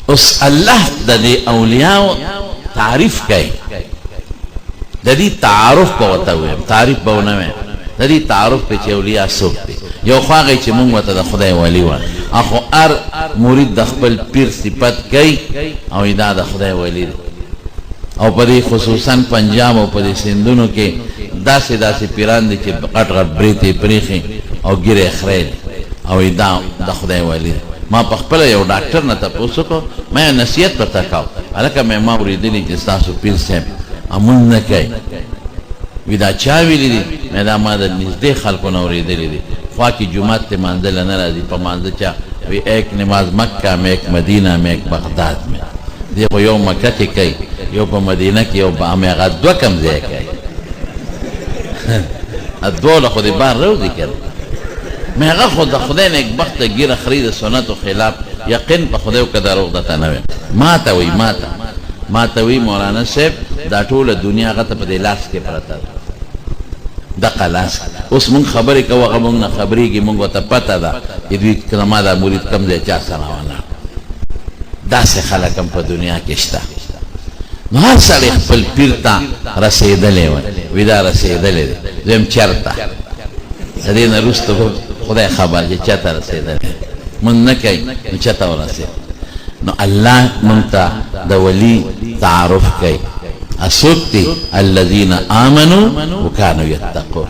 اوس الله د دې اولیاء تعریف کوي، د دې تعارف به ورته ویم، تعریف به ونه ویم، د دې تعارف کوي چې اولیاء څوک دي. یو خو هغه چې موږ ورته د خدای ولی وایو، اخو هر مرید د خپل پیر صفت کوي او دا د خدای ولی دی. او په دې خصوصا پنجاب او په دې سندونو کې داسې پیران دي چې غټ غټ بریتې پریخي او ګیرې خریل او دا د خدای ولی دی. ما په خپل یو ډاکټر نه تاسو کو مې نصیحت پتا کاو، الکه مې ما ورېدلې چې تاسو پیر صاحب امون نه کوي، ودا چا ویلي دي؟ مې دا ما د نږدې خلکو نه ورېدلې دي. خوا کې جمعه ته مانځل نه راځي، په مانځه چا وی ایک نماز مکه میں ایک مدینہ میں ایک بغداد میں، دی خو یو مکه کې کوي، یو په مدینه کې، یو په هغه دوه کم ځای کوي. ادوله خو دې بار روزي کړ. مې هغه خو د خدای نیک بخته ګیره خرید سنت او خلاف یقین په خدای او کدار او دته نه وي. ما ته وی مولانا صاحب دا ټوله دنیا غته په دې لاس کې پرته ده، د قلاس. اوس مونږ خبرې کوو، هغه مونږ نه خبرېږي، مونږ ته پته ده چې دوی زما دا مرید کم ځای چا سره ونه. داسې خلک هم په دنیا کې شته. نو هر سړی خپل پیر ته رسېدلی وي دا رسېدلی دی. دویم چېرته د دې نه وروسته خدای خبر چې چاته رسېدلی مونږ نه کوي نو چاته ورسېد. نو الله مونږ ته د ولی تعارف کوي. اسوک دی الذین آمنوا وکانوا یتقون.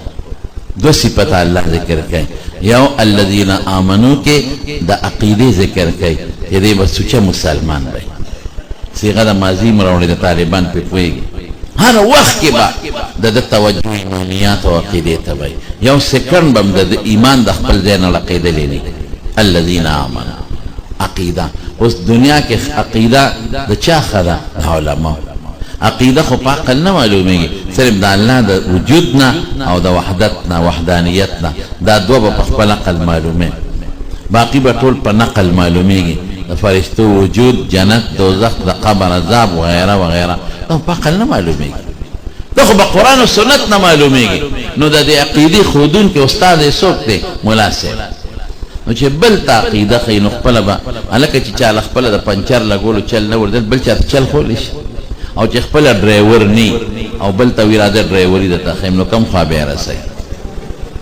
دو صفت الله ذکر کوي. یو الذین آمنوا کې د عقیده ذکر کوي چې دی به سوچه مسلمان وي. صيغه د ماضی مراوړي د طالبان په پويږي. هر وخت کې به د توجه ایمانیات او عقیده ته وي. یو سکند بم د ایمان د خپل ځای نه عقیده لینی. الذین آمنوا عقیده. اوس دنیا کې عقیده د چا خره؟ علماء. عقیده خو په عقل نه معلومیږي، صرف د الله د وجود نه او د وحدت نه، وحدانیت نه، دا دوه به په خپل عقل معلومه، باقی به ټول په نقل معلومیږي. د فرشتو وجود، جنت، دوزخ، د قبر عذاب وغیره وغیره دا په عقل نه معلومیږي، دا خو په قرآن او سنت نه معلومیږي. نو د دې عقیدې ښودون کې استاد یې څوک دی؟ ملا صاحب. نو چې بل ته عقیده ښیي نو خپله به هلکه چې چا له خپله د پنچر لګولو چل نه ورېدل، بل چا ته چل خولی شي. او چې خپله ډرایور نی او بل ته وي راځه ډرایوري درته ښیم، نو کم خوا به یې رسوي.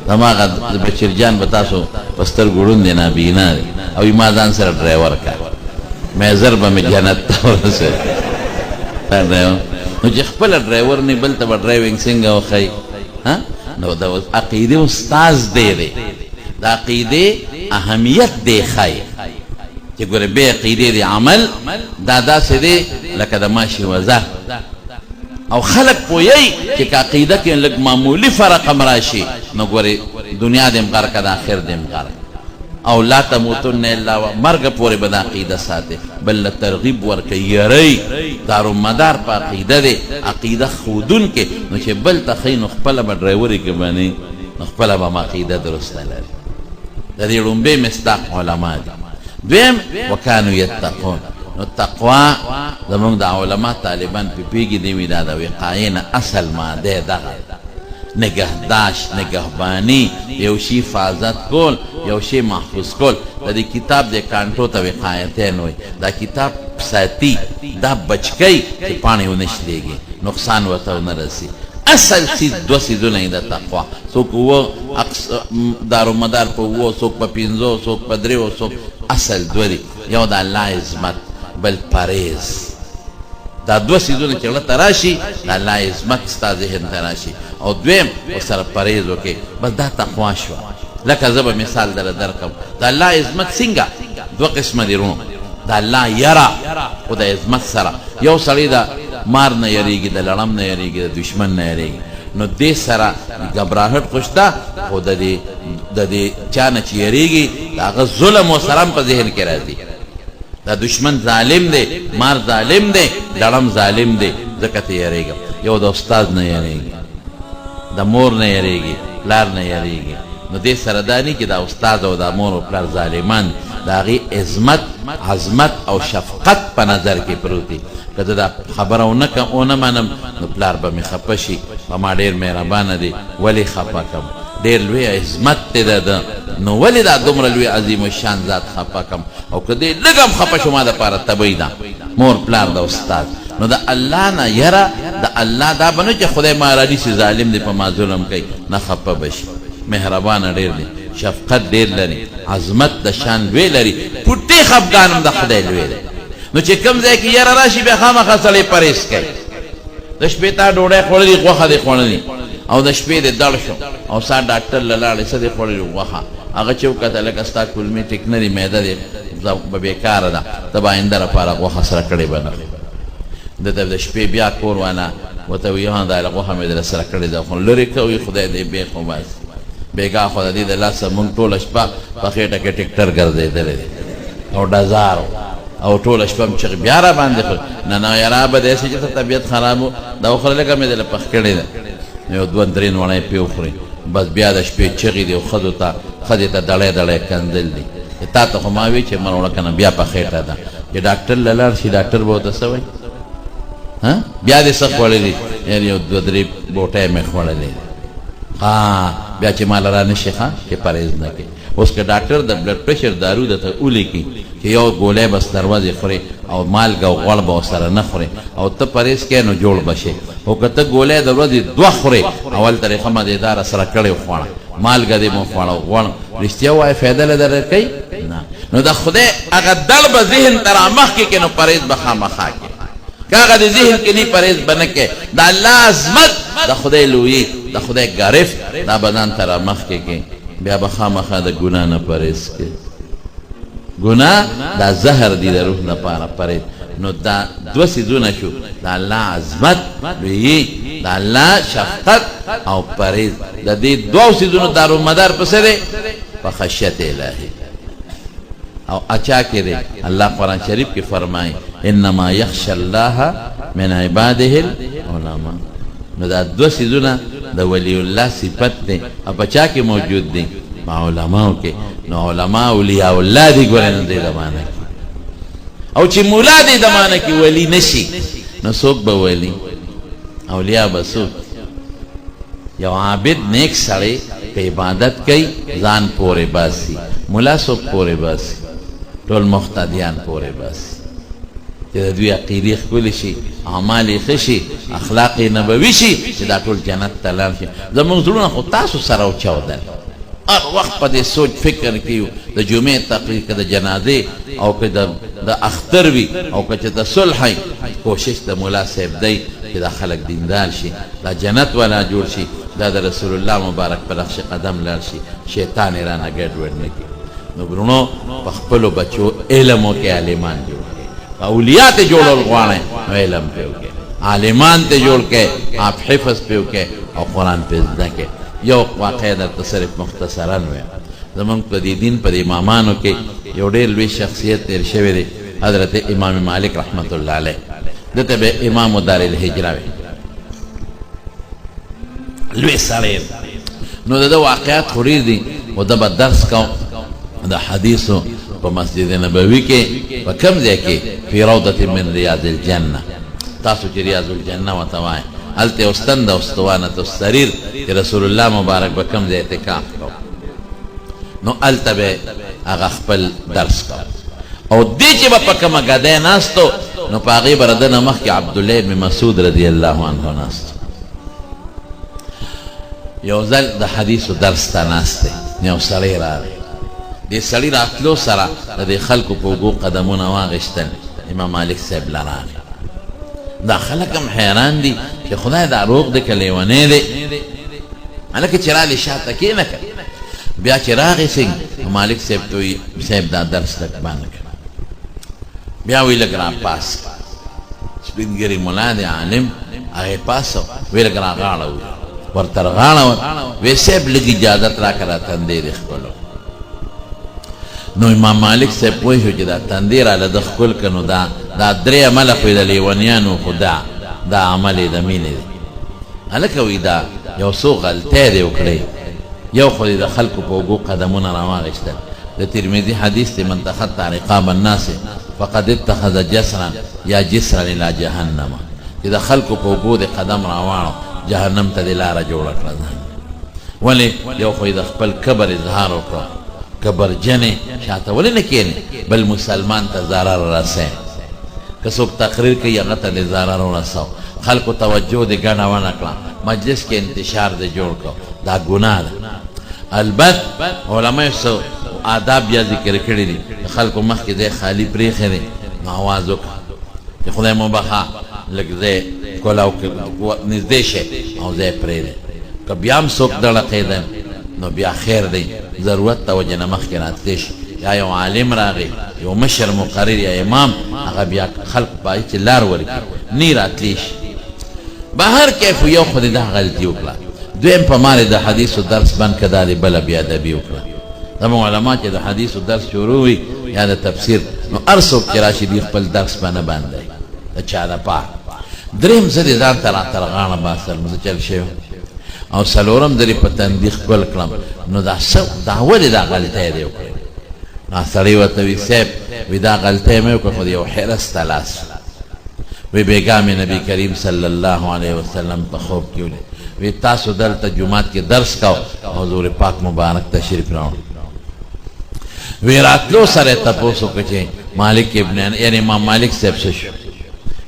هماغه د بشیر جان به تاسو په سترګو ړوند دی، نابینا دی، او ما ځان سره ډرایور کا مې زر به مې جنت ته ورسوي. نو چې خپله ډرایور نی بل ته به ډرایوینګ څنګه وښیي؟ نو د عقیدې استاذ دی، د عقیدې اهمیت دی ښایي چې ګوره بې عقیدې د عمل دا داسې دی لکه د ماشي وزه. او خلق پوهیږي چې که عقیده کې لږ معمولي فرق هم راشي نو ګورې دنیا دې هم غرقه د آخر دې هم غرقه. او لا تموتن الا مرګ پورې به د عقیده ساتي، بل ترغیب ورکوي، یری دارومدار په عقیده دی. عقیده ښودونکې نو چې بل ته ښیي نو خپله به ډرایوري کې بني، نو خپله به هم عقیده درسته لري. د دې ړومبې مصداق علما دي. دویم وکانو یتقون. نو تقوا زمونږ د علما طالبان په پیږي دی وي دا د وقایې نه اصل ماده دغه نگهداشت، نگهبانی، یو شی حفاظت کول، یو شی محفوظ کول. د دې کتاب د کانټو ته وقایتین وایي. دا کتاب ساتي، دا بچکی چې پاڼې ونه شلېږي، نقصان ورته ونه رسي. اصل چیز دو سیزونه د تقوا. څوک اووه دارومدار په اووه، څوک په پنځو، څوک په دریو، څوک اصل دوه دي. یو د الله عظمت، بل پرهیز. دا دوه سیزونه چې غله ته راشي د الله عظمت ستا ذهن ته راشي، او دویم ورسره پرهیز وکړې، بس دا تقوا شوه. لکه زه به مثال دله درکړم. د الله عظمت څنګه؟ دوه قسمه دي رونو. د الله یره خو د عظمت سره. یو سړی د مار نه یریږي، د لړم نه یریږي، د دشمن نه یریږي، نو دې سره ګبراهټ خو شته، خو د دې چا نه چې یریږي د هغه ظلم و سلام په ذهن کې راځي. دا دشمن ظالم دی، مار ظالم دی، لړم ظالم دی، ځکه ته یریږم. یو د استاد نه یریږي، د مور نه یریږي، پلار نه یریږي. نو دې سره دا نه چې دا استاد او دا مور او پلار ظالمان، د هغې عظمت او شفقت په نظر کې پروت دي. که زه دا خبره ونه منم نو پلار به مې خفه شي، په ما ډېر مهربانه دی، ولې خفه کړم؟ ډېر لوی عظمت دی ده نو ولې دا دومره لوی عظیم الشان ذات خفه کم او که دې لږ هم خفه شو ما دپاره تبۍ ده مور پلار د استاد نو د الله نه یره د الله دا به نه چې خدای ما رانیسي ظالم دی په ما ظلم کوي نه خفه به شي مهربانه ډېر دی شفقت ډېر لري عظمت د شان لوی لري پټې خفګان هم د خدای لوی دی نو چې کوم ځای کې یره راشي بیا خامخا سړی پرهیز کوي د شپې تا ډوډۍ خوړلې غوښه دې خوړلې او د شپې دې دړ شو او سا ډاکټر له لاړې څه دې خوړلې غوښه هغه چې وکتل لکه ستا کولمې ټیک نه دي معده دې به بېکاره ده ته به آینده لپاره غوښه سره کړې به نه ده ته د شپې بیا کور وانه ورته وي دا غوښه مې در سره کړې ده خو لرې کوي خدای دې بېخ وباسي بېګا خو د دې د لاسه مونږ ټوله شپه په خېټه کې ټکټر ګرځېدلی دی او ډزار او ټوله شپه م چغې بیا را باندې نه نه یاره به داسې چې ته طبیعت خراب و دا وخوره لکه مې دله پخ کړې ده یو دوه درې نوڼی پې وخورې بس بیا د شپې چغې دي او ښځې ته دړی دړی کندل دي تا ته خو ما وی چې مړ وړه که نه بیا په خېټه ده چې ډاکټر له لاړ شي ډاکټر به ورته څه وایي بیا دې څه خوړلي یعنې یو دوه درې بوټی مې خوړلی بیا چې ماله را نه شي چې پرهیز نه کوي اوس که ډاکټر د بلډ پریشر دارو درته ولیکي چې یو ګولی بس دروازې خورې او مالګه او غوړ به ورسره نه خورې او ته پرهیز کوې نو جوړ به شې خو که ته ګولی د ورځې دوه خورې اول طریقه مزېداره سره کړې خوړه مالګه دې مو خوړه غوړ رښتیا وایې فایده له در کوي نه نو د خدای هغه دل به ذهن ته را مخکې کړي نو پرهیز به خامخا کوي که هغه د ذهن کې نه پرهیز به نه کوي د الله عظمت د خدای لویي د خدای ګرفت دا بدن ته را مخکې کوي بیا به خامخا د ګناه نه پرهیز کوي ګناه دا زهر دی د روح لپاره پرهیز نو دا دوه څیزونه شو د الله عظمت لویي د الله شفقت او پرهیز د دې دوو څیزونو دارومدار په څه دی په خشیت الهي او اچا کې دی الله قرآن شریف کې فرمایي انما یخشى الله من عباده العلماء نو دا دوه څیزونه د ولی الله صفت دی او په چا کې موجود دی په علماو کې نو علما اولیاء الله دی ګورې نه دی زمانه کې او چې مولا دی زمانه کې ولی نشي نو څوک به ولی اولیاء به څوک یو عابد نیک سړی په عبادت کوي ځان پورې باسي مولا څوک پورې باسي ټول مقتدیان پورې باسي چې د دوی عقیدې ښکلې شي اعمال یې ښه شي اخلاق یې نبوي شي چې دا ټول جنت ته لاړ شي زموږ زړونه خو تاسو سره وچاودل هر وخت په دې سوچ فکر کیو د جمعې تقریر که د جنازې او که د اختر وي او که چې د صلح کوشش د مولا صاحب دی چې دا خلک دیندار شي دا جنت والا جوړ شي دا د رسول الله مبارک په نقش قدم لاړ شي شیطان یې رانه ګډوډ نه کړي نو ورونو په خپلو بچو علم وکړئ عالمان جوړ کړئ اولیاء ته جوړول غواړئ نو علم پې وکړئ عالمان ته جوړ کړئ آپ حفظ پې وکړئ او قرآن پې زده کړئ یو واقع درته صرف مختصرا وایم زمونږ په دې دین په امامانو کې یو ډېر لوی شخصیت تېر شوی دی حضرت امام مالک رحمت الله علیه دته به امام دار الهجره وي لوی سړی نو د ده واقعات خو ډېر دي او ده به درس کو د حدیثو په مسجد نبوي کې په کوم ځای کې فی روضة من ریاض الجنه تاسو چې ریاض الجنه ورته وایئ هلته یو ستن ده اسطوانة السریر چې رسول الله مبارک به کوم ځای اعتکاف کو نو هلته به هغه خپل درس کو او دې چې به په کومه ګدۍ ناستو نو په هغې به د ده نه مخکې عبدالله بن مسعود رضی الله عنه ناست یو ځل د حدیثو درس ته ناست دی یو سړی راغی دې سړي راتلو سره د دې خلکو په اوږو قدمونه واغېشتل امام مالک صاحب له راغی دا خلک هم حیران دي چې خدای دا روغ دی که لیونی دی هلکه چې رالې شاته کښېنه که بیا چې راغی مالک صاحب ته وایي صاحب دا درس لږ بند کړه بیا وایي لږ را پاس سپین ګیري ملا دی عالم هغې پاسه وایي لږ را غاړه ورته رغاړه وایي صاحب لږ اجازت راکړه را تندی دې ښکلو نو امام مالک صاحب پوه شو چې دا تندی راله ده ښکل که نو دا درې عمله خو یې د لیونیانو خو دا عمل یې د مینې دی هلکه وایي دا یو څو غلطۍ دې وکړئ یو خو د خلکو په اوږو قدمونه راواغېشتل د ترمذي حدیث دی من تخطى رقاب الناس فقد اتخذ جسرا یا جسرا الى جهنم چې د خلکو په اوږو د قدم راواړو جهنم ته دې لاره جوړه کړه ولی یو خو د خپل کبر اظهار وکړه، کبر جنې شاته ولې نه کښېنې، بل مسلمان ته ضرر رسې. که څوک تقریر کوي هغه ته د ضرر ورسو، خلکو توجه دې ګڼه ونه کړه، مجلس کې انتشار دې جوړ کړه، دا ګناه ده. البته علماء څه آداب بیا ذکر کړي دي، خلکو مخکې ځای خالي پرېښی دی، نو آواز وکړه چې خدای مو بخښه لږ ځای کولاو نږدې شي او ځای پرېږدی. که بیا هم څوک دړقېده نو بیا خیر دی، ضرورت ته وجې نه مخکې راتلی شي، یا یو عالم راغی، یو مشر مقرر یا امام، هغه بیا خلق پای چې لار ورکړي نی راتلی شي. بهر کیف یو خو دې دا غلطي وکړه. دویم په مال د حدیثو درس بند که دا دې بله بې ادبي وکړه. زموږ علما چې د حدیثو درس شروع وي یا د تفسیر، نو هر څوک چې راشي دوی خپل درس به نه بندوي د چا دپاره. درېیم زه دې ځان ته راترغاڼه باسل مزه چل شوی، او څلورم درې په تندیخ ګل کړم. نو دا دا ولې دا غلطی دی وکړې؟ نو سړی ورته وي صاحب وي دا غلطی مې وکړه، خو د یو حرس ته لاس وی بیګا مې نبي کریم صلی الله علیه وسلم په خوب کې ولید، وی تاسو دلته جمعات کې درس کو، حضور پاک مبارک تشریف راوړ. وی راتلو سره تپوس وکړه چې مالک ابن یعنی امام مالک صاحب څه شو؟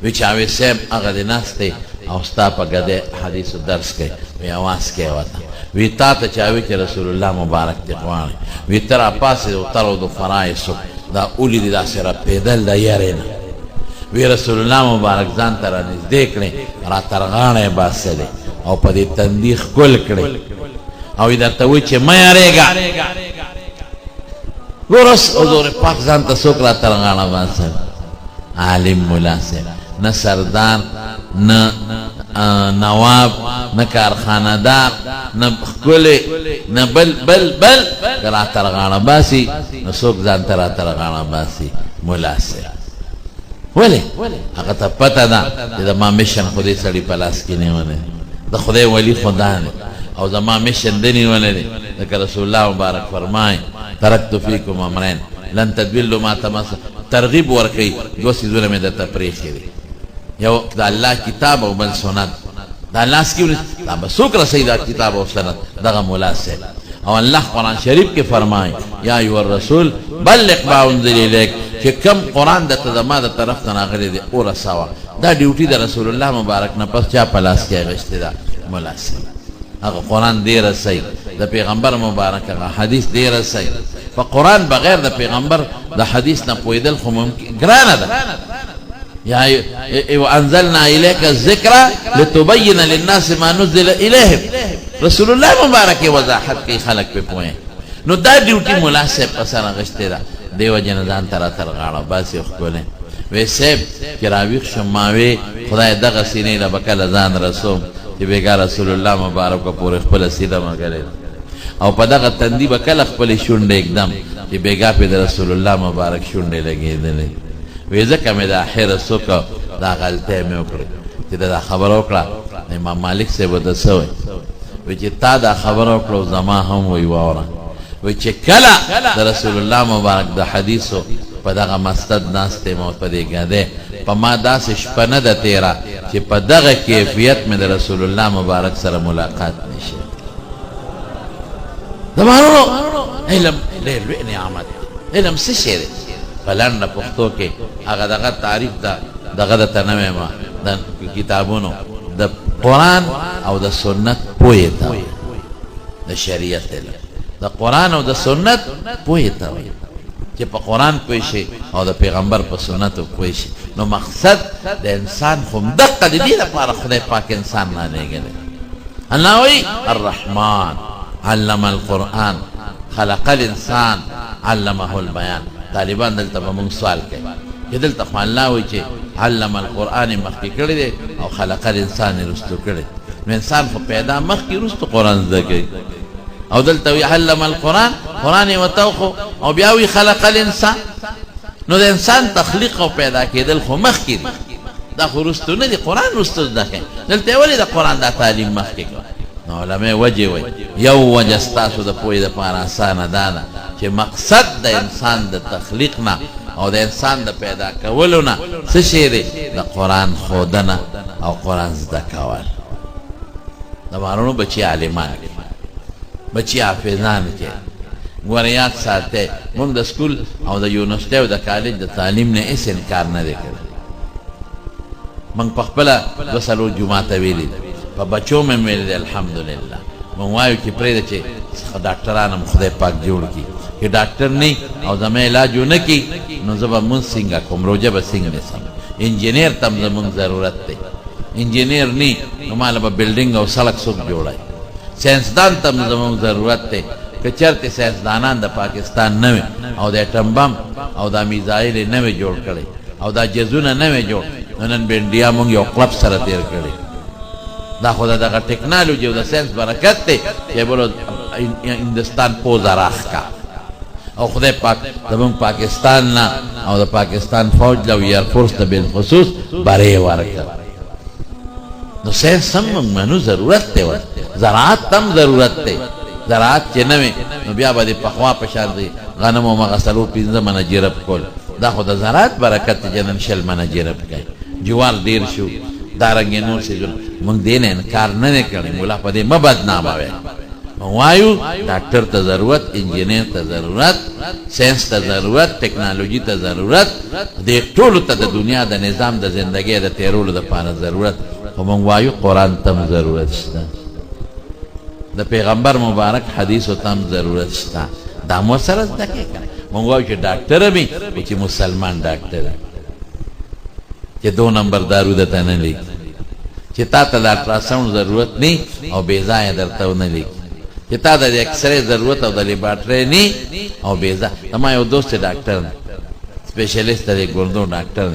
وی چا وی صاحب هغه دې ناست دی او ستا په ګدۍ حدیثو درس کوي. وی اواز کوي ورته، وی تا ته چا وی چې رسول الله مبارک دې غواړي؟ وی ته راپاسې او تر د فرایضو دا ولیدې داسې رپېدل د یارې نه. وی رسول الله مبارک ځان ته رانږدې کړې، راترغاڼه یې باسلې او په دې تندیخ ګل کړې، او درته وایي چې مه یارېږه. ګوره حضور پاک ځان ته څوک راترغاڼه باسل؟ عالم ملا صاحب، نه سردار، نه نواب، نه کارخانه‌دار، نه ښکلی، نه بل که راترغاڼه باسي نو څوک ځان ته راترغاڼه باسي؟ ملا صاحب. ولې؟ هغه ته پته ده چې زما مشن خو دې سړي په لاس کې نیولی، د خدای ولی خدا دی، او زما مشن ده نیولی دی. ځکه رسول الله مبارک فرمایي ترکت فیکم امرین لن تدلوا ما تمسکتم. ترغیب ورکوي، دوه څیزونه مې درته پرېښي دي، یو د الله کتاب او بل سنت. دا لاس کې دا به څوک رسوي دا کتاب او سنت؟ دغه ملا صاحب. او الله قرآن شریف کې فرمایي یا ایها الرسول بلغ ما انزل الیک، چې کم قرآن درته زما د طرف نه راغلی دی ورسوه. دا ډیوټي د رسول الله مبارک نه پس چا په لاس کې اخیستې ده؟ ملا صاحب. هغه قرآن دی رسوي، د پیغمبر مبارک هغه حدیث دی رسوي. په قرآن بغیر د پیغمبر د حدیث نه پوهېدل خو ممکن ګرانه ده. یا وانزلنا الیک الذکر لتبین للناس ما نزل الیهم، رسول الله مبارک وضاحت کوي خلک پې پوهې. نو دا ډیوټي ملا صاحب په سر اخیستې ده، دې وجې نه ځان ته راترغاړه باسي ښکلی. وی صاحب چې راویښ شم ما وی خدای دغه سینې له به کله ځان رسوم چې بېګا رسول الله مبارک پورې خپله سینه ملګرې ده، او په دغه تندي به کله خپلې شونډې اکدم چې بېګا پې د رسول الله مبارک شونډې لګېدلې. وی ځکه مې دا حرص وکړه، دا غلطی مې وکړه چې دا خبره وکړه. امام مالک صاحب ورته څه وایي؟ وی چې تا دا خبره وکړه زما هم وی واوره. وی چې کله د رسول الله مبارک د حدیثو په دغه مسند ناست یم او په دې ګدۍ، په ما داسې شپه نه ده تېره چې په دغه کیفیت مې د رسول الله مبارک سره ملاقات نه شي. د مانو علم ډېر لوی نعمت. علم څه شی دی؟ په لنډه پښتو کې هغه دغه تعریف ده، دغه درته نه وایم، د کتابونو د قرآن او د سنت پوهې ته وایي، د شریعت علم د قرآن او د سنت پوهې ته وایي، چې په قرآن پوه شي او د پیغمبر په سنتو پوه شي. نو مقصد د انسان خو همدقه د دې لپاره خدای پاک انسان رالېږلی. الله وایي الرحمن علم القرآن خلق الانسان علمه البیان. طالبان دلته به مونږ سوال کوي چې دلته خو الله وایي چې علم القرآن یې مخکې کړی دی او خلق الانسان یې رستو کړی. نو انسان خو پیدا مخکې رستو قرآن زده کوي، او دلته وی علم القرآن، قرآن یې وتوخو، او بیا وی خلق الانسان. نو د انسان تخلیق او پیدا کېدل خو مخکې دی، دا خو رستو نه دی، قرآن رستو زده کوي. دلته یې ولې د قرآن دا تعلیم مخکې کړه؟ نو علماء وجې وایي یو وجه ستاسو د پوهې دپاره اسانه دا ده چې مقصد د انسان د تخلیق نه او د انسان د پیدا کولو نه څه شی دی؟ د قرآن ښودنه او قرآن زده کول. د مارونو بچي عالمان دي، بچی حافظان کې ګوریات ساته موږ د سکول او د یونیورسيټي او د کالج د تعلیم نه هیڅ انکار نه وکړ موږ په خپل د سلو جمعه ته ویلي په بچو مې ویلي الحمدلله موږ وایو چې پرې د چې ډاکټران هم خدای پاک جوړ کی چې ډاکټر نه او زمې علاج نه کی نو زبا مون څنګه کوم روزه به څنګه نسم انجینیر تم زمون ضرورت دی انجینیر نه نو مال به بلډینګ او سړک څوک جوړای ساينسدان تم زمون ضرورت دی که چرته ساينسدانان د پاکستان نه او د اټم بم او د میزایل نه جوړ کړي او دا جزونه نه جوړ نن به انډیا مونږ یو کلب سره تیر کړي دا خو دغه ټیکنالوژي او د ساينس برکت دی چې بولو هندستان پوز راخ کا او خدای پاک زمون پاکستان نه او د پاکستان فوج له ایر فورس ته بل خصوص بره ورکړ نو ساينس هم منو ضرورت دی زراعت تم ضرورت دی زراعت چې نه نو بیا به په خوا په شان دی غنم او مغسلو 15 منه جرب کول دا خو د زراعت برکت جنن شل منه جرب کوي جوار ډیر شو دارنګ نور څه موږ دین انکار نه کړی مولا په دې مبدنامه وي وایو ډاکټر ته ضرورت انجینیر ته ضرورت ساينس ته ضرورت ټیکنالوژي ته ضرورت د ټولو ته د دنیا د نظام د زندګۍ د تیرولو د پاره ضرورت خو موږ وایو قران ته ضرورت شته د پیغمبر مبارک حدیث تم ضرورت شته دا مو سره دکې کوي موږ وایو چې ډاکټر به چې مسلمان ډاکټر چې 2 نمبر دارو د تنه لیک چې تا ته د الټراساوند ضرورت نه او بے ځای درته نه لیک چې تا د ایکسرې ضرورت او د لیبارټري نه او بے ځای ما یو دوست ډاکټر سپیشلیست دی ګوردو ډاکټر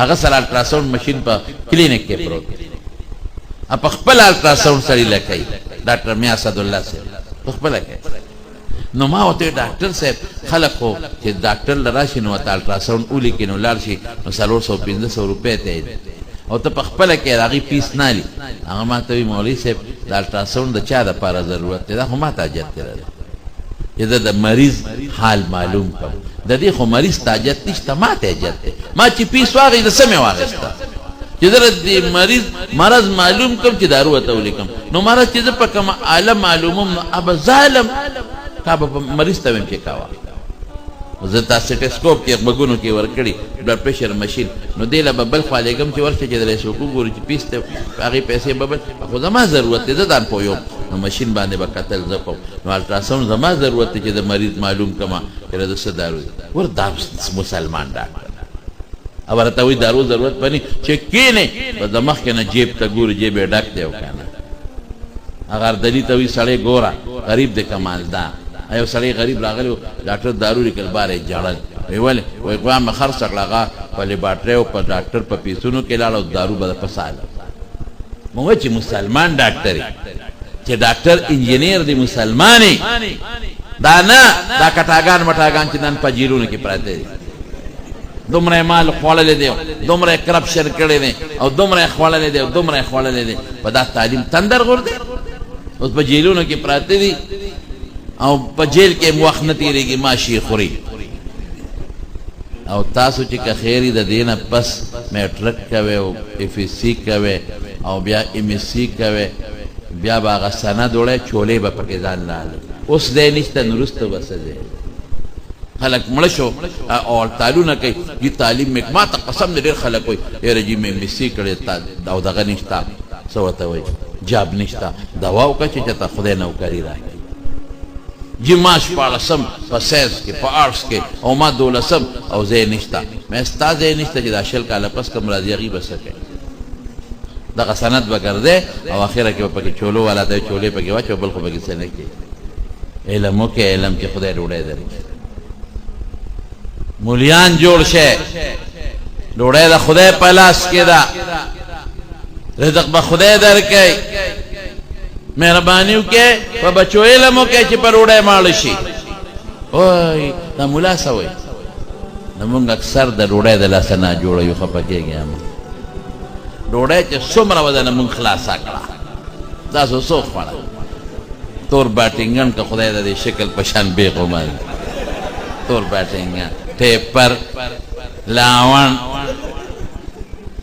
هغه سره الټراساوند ماشين په کلینیک کې پروت په خپل الټراساوند سره لکای ډاکټر میا اسد الله سره خپل کې نو ما وته ډاکټر صاحب خلکو چې ډاکټر لراشي نو ته الټراساوند اولي کې نو لار شي نو 400-500 روپے ته او ته خپل کې راغي پیس نه لې هغه ما ته مولوی صاحب د الټراساوند د چا د لپاره ضرورت ده خو ما ته اجازه لري چې د مریض حال معلوم کړ د دې خو مریض ته اجازه نشته ما ته اجازه ما چې پیس واغې د سمې واغسته چې د مریض مرض معلوم کړ چې دارو ته ولیکم نو مرض چې په کوم عالم معلومم اب ظالم کا به مریض ته ویم چې کاوه زه تا سټسکوپ کې بګونو کې ورکړي بلډ پريشر ماشين نو دی له ببل خالګم چې ورشه چې درې شو ګوري چې پیسته هغه پیسې ببل خو زما ضرورت ده ځان پویو نو ماشين باندې وکتل زکو نو الټراساوند زما ضرورت چې د مریض معلوم کما کړه د څه دارو ور دا مسلمان ډاکټر اور ته وی دارو ضرورت پني چې کینه په دماغ کې نه جیب ته ګوري جیب ډک دی وکنه اگر دلی ته وی سړی ګورا غریب د کمالدار ایو سړی غریب راغلی ډاکټر دارو لیکل بارې جړل ویول وای قوام خرڅ کړه په لیبارټری او په ډاکټر په پیسونو کې لاړو دارو به پساله مو چې مسلمان ډاکټر چې ډاکټر انجینیر دی مسلمانې دا نه دا کټاګان مټاګان چې نن په جیلونو کې پراته دي دومره مال خوړلې دی دومره کرپشن کړي دي او دومره خوړلې دی دومره خوړلې دي په دا تعلیم تندر ورده اوس په جیلونو کې پراته دي او په جیل کې وخت نه تیریږي ماشي خوري او تاسو چې که خیری د دینه پس میټرک کوي او اف سی کوي او بیا ام سی کوي بیا باغ سند وړه چولې به پکې ځان لاله اوس دې نشته نورسته وسه خلق مړ شو او تعلیم کوي دي تعلیم ما ته قسم دې خلک وي رجیم ام سی کړي تا او دغه نشتا سوته وي جاب نشتا دوا او کچې ته خدای نو کوي راځي جماش پالسم په ساينس کې په آرټس کې او ما دولسم او زه نشتا مې استاد نشتا چې د اشل کاله پس کوم راځي غي بسکه دغه سند وګرځي او اخره کې په کې چولو والا ته چولې په کې واچو بل خو به کې سنه کې علم کې علم چې خدای ډوړې ده مولیان جوړ شه ډوړې ده خدای په لاس کې ده رزق به خدای درکې مهربانیو کې په بچو علمو کې چې پر وړه مال شي اوه دا مولا سوي نمونږ اکثر د وړه د لاس نه جوړو خپکیږي وړه چې څومره ودانه مونږ خلاص کړه دا سو خوړه تور باټینګن که خدای د شکل پشان به قومه تور باټینګن ټیپر لاوان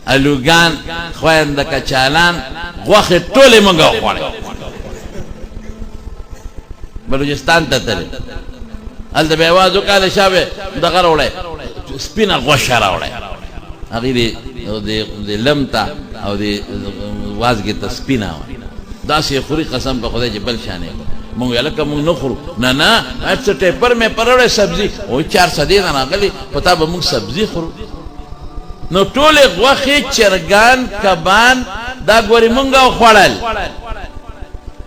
الوګان خويند کچالان غوخه ټوله مونږ خوړه بلوچستان ته تللی هلته به یې اواز وکړه د شا به دغه راوړی سپینه غوښه راوړی هغې د لم ته او د وازګې ته سپینه وه داسې یې خوري قسم په خدای چې بل شان یې مونږ ویل که مونږ نه خورو نه څه ټیپر مې پروړی سبزي وایي 400 نه راغلي په تا به مونږ سبزي خورو نو ټولې غوښې چرګان کبان دا ګورې مونږ خوړل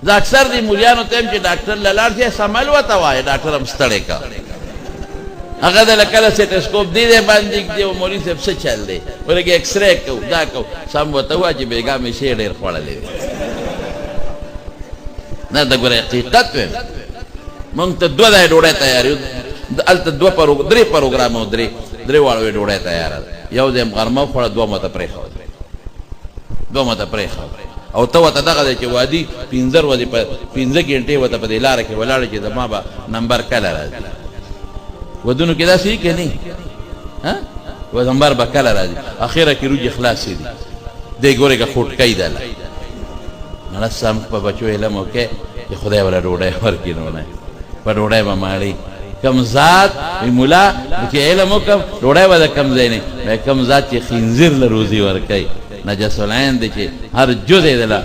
زه اکثر دې مولیانو ته یم چې ډاکټر له لاړ شي سمل ورته وایه ډاکټر هم ستړی کا هغه د لکله سټسکوپ دی دی باندې دی او مولوي صاحب څه چل دی ولکه ایکس رې کوو دا کوو سم ورته ووایه چې بیګا مې شی ډېر خوړلی دی نه د ګوره حقیقت ویم مونږ ته 2 ځایه ډوډۍ تیار یو هلته 3 پروګرام او 3 واړه ډوډۍ تیاره ده یو ځای غرمه وخوړه 2 مته پرېښوده 2 مته پرېښوده او ته ورته دغه دی چې وادي 15 ورځې په 15 ګنټې ورته په دې لاره کې ولاړې چې زما به نمبر کله راځي ودونو کې داسې وي که نه و نمبر به کله راځي اخره کې روجې خلاصې دي دی ګورې که خوټکۍ ده نه سم په بچو علم وکړې چې خدای وله ډوډۍ ورکړي نو نه په ډوډۍ به ماړي کم ذات وي ملا چې علم وکړم ډوډۍ به د کم ځای نه وایي کم ذات چې خنزیر له روزي ورکوي نجس العین دی چې هر جزء دی له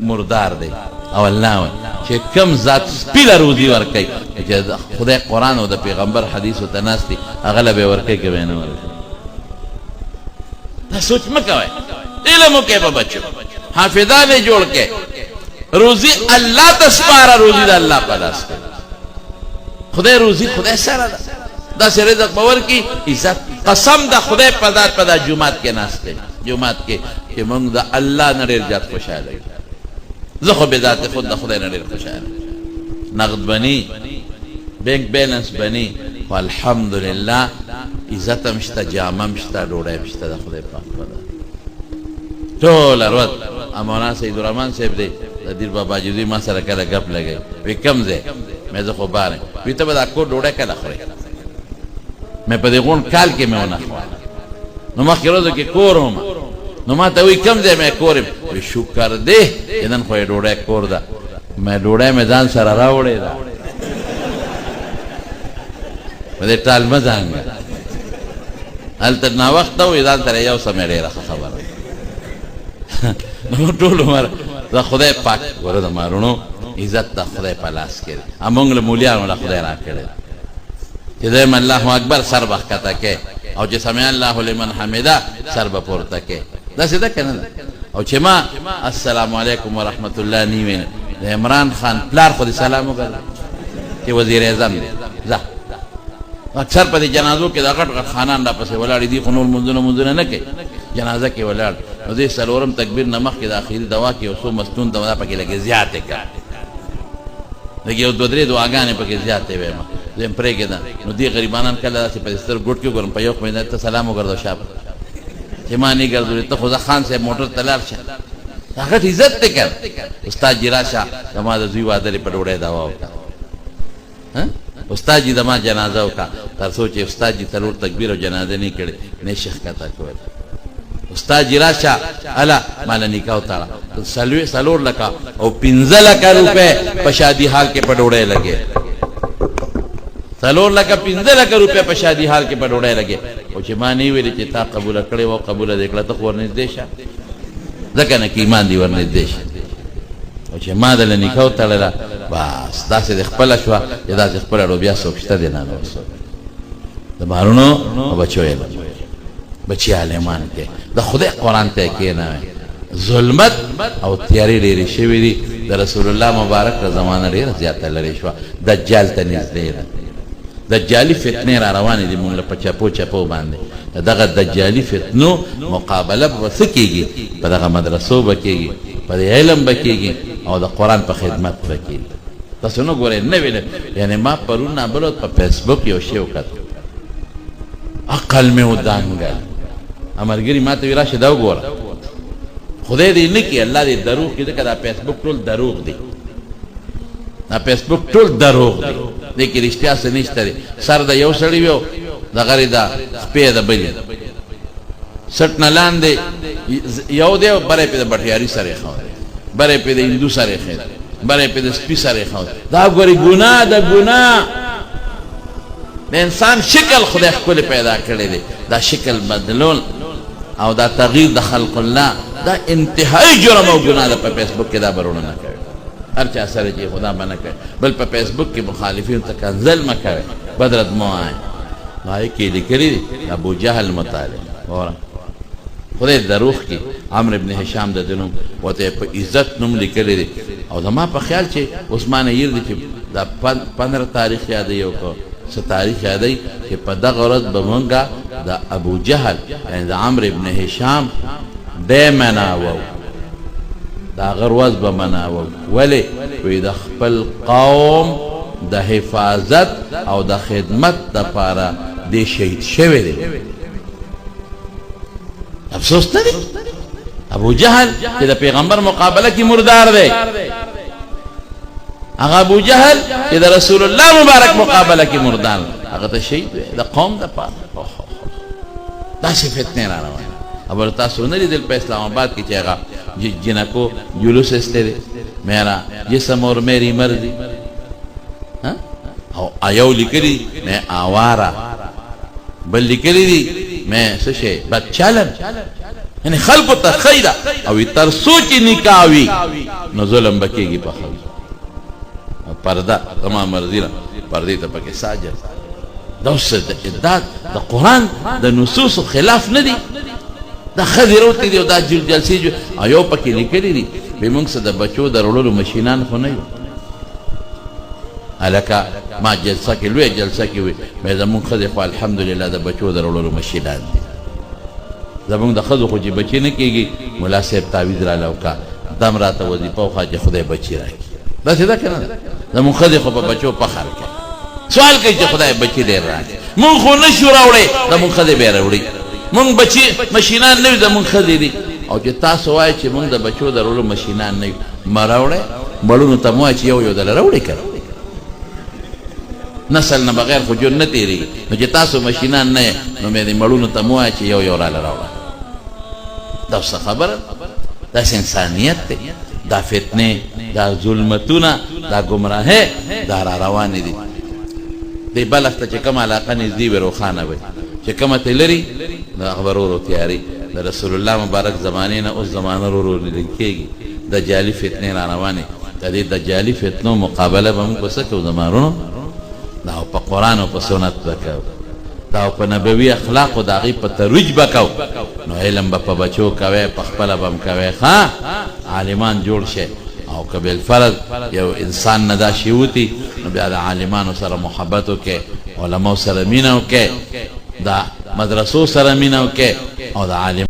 مردار دی او الله وایي چې کم ذات سپي له روزي ورکوي چې خدای قرآن او د پیغمبر حدیث ورته ناست دي هغه له به یې ورکوي که به یې نه ورکوي دا سوچ مه کوئ علم وکړئ په بچو حافظان یې جوړ کړئ روزي الله ته سپاره روزي د الله په لاس کې خدای روزي خدای سره ده داسې رزق به ورکړي عزت قسم د خدای په ذات په دا جومات کې ناست دی جومات کې چې موږ د الله نه ډېر زیات خوشحاله یو زه خو بذات خود د خدای نه ډېر خوشحاله نقد بني بینک بیلنس بني خو الحمدلله عزت هم شته جامه هم شته ډوډۍ هم شته د خدای پاک په ذات ټوله ورځ مولانا سیدالرحمن صاحب دی د دیر بابا جدوی ما سره کله ګپ لګوي وایي کوم ځای مې زه خو بار یم وایي ته به دا کور ډوډۍ کله خورې مې په دې غونډ کال کې مې ونه خوړله نو مخکې ورځو کې کور وم نو ما ته وایي کوم ځای مې کور یم وایي شکر دی چې نن خو یې ډوډۍ کور ده مې ډوډۍ مې ځان سره راوړې ده په دې ټال مه ځانګه هلته ناوخته وایي ځان سره یو څه مې ډېره ښه خبره نو ټول عمر د خدای پاک ګوره د مارونو عزت د خدای په لاس کې دی همونږ له مولیانو له خدای راکړی چې دویم الله اکبر سر به ښکته کې او چې سمع الله لمن حمده سر به پورته کې داسې ده که نه ده او چې ما السلام علیکم ورحمت الله نی ویل د عمران خان پلار خو دې سلام وکړه چې وزیر اعظم دی ځه اکثر په دې جنازو کې دا غټ غټ خانان را پسې ولاړې دي خو نور مونځونه نه کوي جنازه کې ولاړ نو دې څلورم تکبیر نه مخکې د اخري دوا کې یو څو مستون ته دا پکې لږې زیاتې کړه لږې یو 2-3 دعاګانې پکې زیاتې ویمه زه یم پرېږدم نو دې غریبانان کله داسې په ستر ګوټ کې ګورم په یو خو ته سلام وګرځو شاپ چې ما نه ګرځولې ته خو زه خان صاحب موټر ته لاړ شه دا غټ عزت دی که استاد جي راشه زما د زوی واده لري په ډوډۍ دوا وکړه استاد جي زما جنازه وکړه تر څو چې استاد جي 4 تکبیر او جنازه نه کړې نه شیخ کته کول استاد جي راشه الا مال نکاح وتاړه 4 لکه او 15 لکه روپے په شادي حال کې په ډوډۍ لګي 4 لکه 15 لکه روپے په شادي حال کې په ډوډۍ لګي او چې ما نه ویل چې تا قبول کړې او قبول دې کړه ته خو ورنږدې شه ځکه نه کې ایمان دی ورنږدې شه او چې ما د نکاح وتاړله بس داسې د خپله شوه چې داسې خپله ډو بیا څوک شته دی نه د مارونو او بچو یې بچی عالمان کې د خدای قرآن ته کښېنوئ ظلمت او تیارې ډېرې شوې دي د رسول الله مبارک له زمانه ډېره زیاته لرې شوه دجال ته نږدې ده دجالي فتنې را روانې دي مونږ له په چپو باندې د دغه دجالي فتنو مقابله به څه کېږي په دغه مدرسو به کېږي په دې علم به کېږي او د قرآن په خدمت به کېږي تاسو نه ګورئ نه ویل یعنې ما پرون نابلوت په فیسبوک یو شی وکتو عقل مې ودانګل امرګري ما ته وی راشه دا وګوره خدای دې نه کړي الله دې دروغ کړي ځکه دا فیسبوک ټول دروغ دی دا فیسبوک ټول دروغ دی دې کې رښتیا څه نشته دی سر د یو سړي ویو دغه دا سپی د بلې سټ نه لاندې یو دی بره پې د بټیاري سره یې ښه دی بره پې د هندو سره یې ښه دی بره په د سپي سره خو دا ګوري ګناه د ګناه د انسان شکل خدای خپل پیدا کړی دی دا شکل بدلول او دا تغییر د خلق الله دا انتهایی جرم او ګناه ده په فیسبوک کې دا برونه نه کوي هر چا سره چې خدا باندې کوي بل په فیسبوک کې مخالفین ته کنزل مه کوي بدرت مو وایي هغې کې لیکلي دي ابو جهل مطالعه وره خدای دروغ کې عمرو ابن هشام د نوم ورته په عزت نوم لیکلی دی او زما په خیال چې عثمان ایر دی چې دا 15 تاریخ یادوي او څه تاریخ یادوي چې په دغه ورځ به مونږه د ابو جهل یعنې د عمرو ابن هشام دی مناوو د هغه ورځ به مناوو ولې وایي د خپل قوم د حفاظت او د خدمت دپاره دی شهید شوی دی افسوس نه دی ابو جهل چې د پیغمبر مقابله کې مردار دی هغه ابو جهل چې د رسول الله مبارک مقابله کې مردار هغه ته شهید دی د قوم دپاره داسې فتنې را روانې ابل تاسو نه لیدل په اسلام آباد کې چې هغه جنکو جلوس ایسته دی میرا جسم اور میری مرضی او ایو لیکلی میں آوارا بل لیکلی دی میں سشے بد چالن یعنی خلقو تا خیدہ اوی ترسو چی نکاوی نو ظلم بکے گی پا خلق پردہ تمام مرضی را پردی تا پاکی ساجر دا اس دا قرآن دا نصوص خلاف ندی دا خذی روتی دی و دا جلسی جو ایو پاکی لیکلی دی بی منگ سا دا بچو دا رولو مشینان خو نیو الکا ما جلسه کې لوی جلسه کې وي مې زمونږ ښځې خو الحمدلله د بچو درولو مشیلان دي زمونږ د ښځو خو چې بچي نه کېږي ملا صاحب تعویض را لوکا دم راته وظیفه وخواه چې خدای بچي راکړي داسې ده که نه زمونږ ښځې خو په بچو فخر کوي سوال کوي چې خدای بچي ډېر راکړي مونږ خو نه شو راوړی زمونږ ښځې بیا راوړي مونږ بچي مشینان نه وي زمونږ ښځې دي او چې تاسو وایئ چې مونږ د بچو درولو مشینان نه وي مه راوړئ مړونو ته مو وایئ چې یو یو دله راوړئ که نسل نه بغیر خو جون نه تېرېږي نو چې تاسو مشینان نه نو مې د مړونو ته مو وایه چې یو یو راله راوړه دا څه خبره داسې انسانیت دی دا فتنې دا ظلمتونه دا ګمراهۍ دا را روانې دي دی بلخ ته چې کومه علاقه نږدې وي روښانه وي چې کومه ته لري نو هغه به ورو تیاري د رسول الله مبارک زمانې نه اوس زمانه ورو لیدل کېږي د جعلي فتنې را روانې د دې د جعلي فتنو مقابله به موږ په څه کوو زمانونو دا په قرآن او په سنت وکاو دا په نبوي اخلاقو د هغې په ترویج به کو نو علم به په بچو کوئ په خپله به هم کوئ ښه عالمان جوړ شئ او که بالفرض یو انسان نه دا شی وتي نو بیا د عالمانو سره محبت وکړئ علماو سره مینه وکړئ د مدرسو سره مینه وکړئ او د عالم